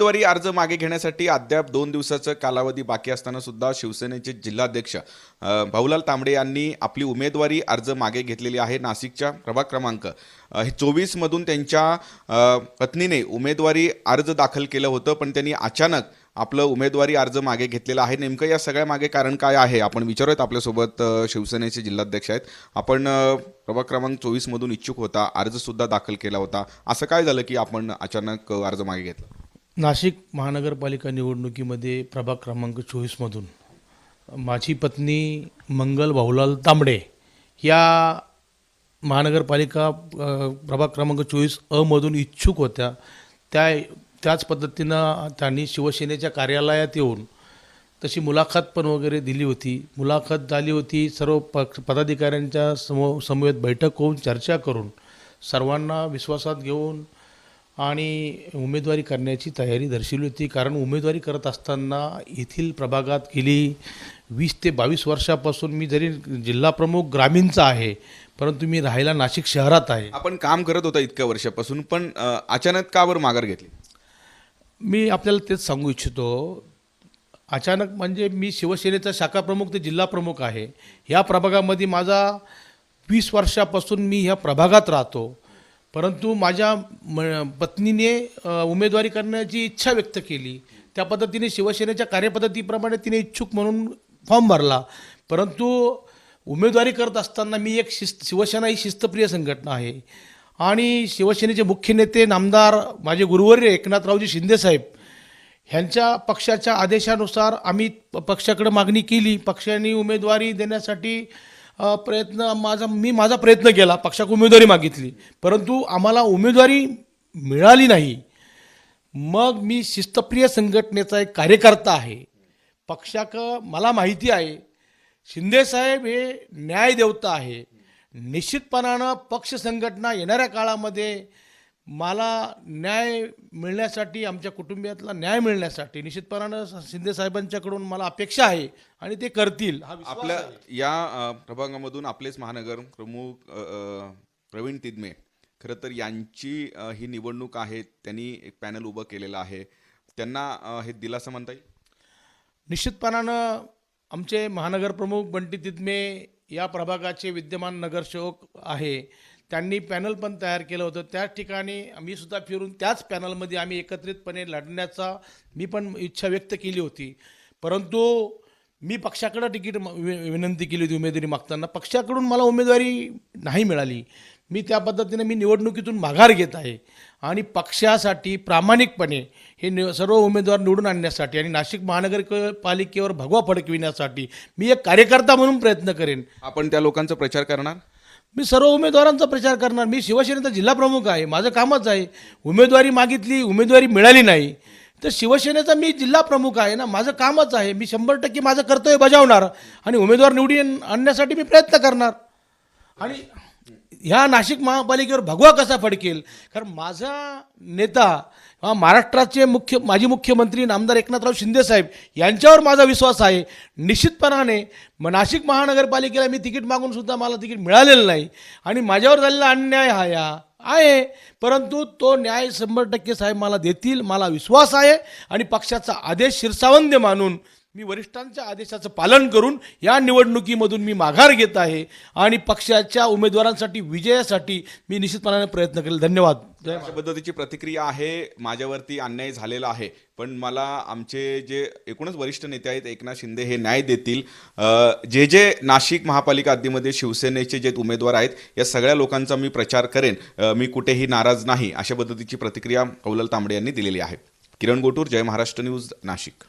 उमेदवारी अर्ज मागे घेण्यासाठी अद्याप 2 दिवसाचा कालावधी बाकी असताना सुद्धा शिवसेनेचे जिल्हाध्यक्ष भाऊलाल तांबडे यांनी आपली उमेदवारी अर्ज मागे घेतलेली आहे। नाशिकच्या प्रभाग क्रमांक 24 मधून त्यांच्या पत्नीने उमेदवारी अर्ज दाखल केलं होतं, पण त्यांनी अचानक आपलं उमेदवारी अर्ज मागे घेतलेला आहे। नेमकं या सगळ्या मागे कारण काय आहे आपण विचारूयात। आपल्यासोबत शिवसेनेचे जिल्हाध्यक्ष आहेत। आपण प्रभाग क्रमांक 24 मधून इच्छुक होता, अर्ज सुद्धा दाखल केला होता, असं काय झालं की आपण अचानक अर्ज मागे घेतला? नाशिक महानगरपालिका निवडणुकीमध्ये प्रभाग क्रमांक 24 मधून माझी पत्नी मंगल भाऊलाल तांबडे या महानगरपालिका प्रभाग क्रमांक 24 अ मधून इच्छुक होत्या। त्याच पद्धतीनं त्यांनी शिवसेनेच्या कार्यालयात येऊन तशी मुलाखत पण वगैरे दिली होती। मुलाखत झाली होती, सर्व पदाधिकाऱ्यांच्या समवेत बैठक होऊन चर्चा करून सर्वांना विश्वासात घेऊन आणि उमेदवारी करण्याची तयारी दर्शवली होती। कारण उमेदवारी करत असताना येथील प्रभागात गेली 20 ते 22 वर्षापासून मी जरी जिल्हा प्रमुख ग्रामीणचा आहे, परंतु मी राहायला नाशिक शहरात आहे। आपण काम करत होता इतक्या वर्षापासून, पण अचानक का बरं माघार घेतली? मी आपल्याला तेच सांगू इच्छितो। अचानक म्हणजे मी शिवसेनेचा शाखा प्रमुख ते जिल्हा प्रमुख आहे। ह्या प्रभागामध्ये माझा 20 वर्षापासून मी ह्या प्रभागात राहतो, परंतु माझ्या पत्नीने उमेदवारी करण्याची इच्छा व्यक्त केली। त्या पद्धतीने शिवसेनेच्या कार्यपद्धतीप्रमाणे तिने इच्छुक म्हणून फॉर्म भरला। परंतु उमेदवारी करत असताना मी एक शिवसेना ही शिस्तप्रिय संघटना आहे आणि शिवसेनेचे मुख्य नेते नामदार माझे गुरुवर्य एकनाथरावजी शिंदेसाहेब ह्यांच्या पक्षाच्या आदेशानुसार आम्ही पक्षाकडे मागणी केली। पक्षाने उमेदवारी देण्यासाठी माझा प्रयत्न केला, पक्षाकडे उमेदवारी मागितली, परंतु आम्हाला उमेदवारी मिळाली नाही। मग मी शिस्तप्रिय संघटनेचा एक कार्यकर्ता आहे। मला माहिती आहे शिंदेसाहेब हे न्यायदेवता आहे। निश्चितपणानं पक्ष संघटना येणाऱ्या काळामध्ये मला न्याय मिळण्यासाठी, आमच्या कुटुंबियातला न्याय मिळण्यासाठी निश्चितपणानं शिंदेसाहेबांच्याकडून मला अपेक्षा आहे आणि ते करतील। आपल्या या प्रभागामधून आपलेच महानगर प्रमुख प्रवीण तिदमे, खरं तर यांची ही निवडणूक आहे, त्यांनी एक पॅनल उभं केलेलं आहे, त्यांना हे दिलासा म्हणता येईल? निश्चितपणानं आमचे महानगर प्रमुख बंटी तिदमे या प्रभागाचे विद्यमान नगरसेवक आहे, त्यांनी पॅनल पण तयार केलं होतं। त्याच ठिकाणी आम्ही सुद्धा फिरून त्याच पॅनलमध्ये आम्ही एकत्रितपणे लढण्याचा मी पण इच्छा व्यक्त केली होती। परंतु मी पक्षाकडे तिकीट विनंती केली होती उमेदवारी मागताना, पक्षाकडून मला उमेदवारी नाही मिळाली। मी त्या पद्धतीने निवडणुकीतून माघार घेत आहे आणि पक्षासाठी प्रामाणिकपणे हे सर्व उमेदवार निवडून आणण्यासाठी आणि नाशिक महानगरपालिकेवर भगवा फडकविण्यासाठी मी एक कार्यकर्ता म्हणून प्रयत्न करेन। आपण त्या लोकांचा प्रचार करणार? मी सर्व उमेदवारांचा प्रचार करणार। मी शिवसेनेचा जिल्हा प्रमुख आहे, माझं कामच आहे। उमेदवारी मागितली, उमेदवारी मिळाली नाही, तर शिवसेनेचा मी जिल्हा प्रमुख आहे ना, माझं कामच आहे। मी 100% माझं कर्तव्य बजावणार आणि उमेदवार निवडून आणण्यासाठी मी प्रयत्न करणार। आणि ह्या नाशिक महापालिकेवर भगवा कसा फडकेल? कारण माझा नेता महाराष्ट्राचे माजी मुख्यमंत्री नामदार एकनाथराव शिंदेसाहेब यांच्यावर माझा विश्वास आहे। निश्चितपणाने नाशिक महानगरपालिकेला मी तिकीट मागून सुद्धा मला तिकीट मिळालेलं नाही आणि माझ्यावर झालेला अन्याय आहे, परंतु तो न्याय 100% साहेब मला देतील, मला विश्वास आहे। आणि पक्षाचा आदेश शिरसावंत मानून मी वरिष्ठांच्या आदेशाचं पालन करून या निवडणुकीमधून मी माघार घेत आहे आणि पक्षाच्या उमेदवारांसाठी विजयासाठी मी निश्चितपणाने प्रयत्न करेल। धन्यवाद। अशा पद्धतीची प्रतिक्रिया आहे। माझ्यावरती अन्याय झालेला आहे, पण मला आमचे जे एकूणच वरिष्ठ नेते आहेत एकनाथ शिंदे हे न्याय देतील। जे नाशिक महापालिका हद्दीमध्ये शिवसेनेचे जे उमेदवार आहेत या सगळ्या लोकांचा मी प्रचार करेन, मी कुठेही नाराज नाही, अशा पद्धतीची प्रतिक्रिया भाऊलाल तांबडे यांनी दिलेली आहे। किरण गोटूर, जय महाराष्ट्र न्यूज, नाशिक।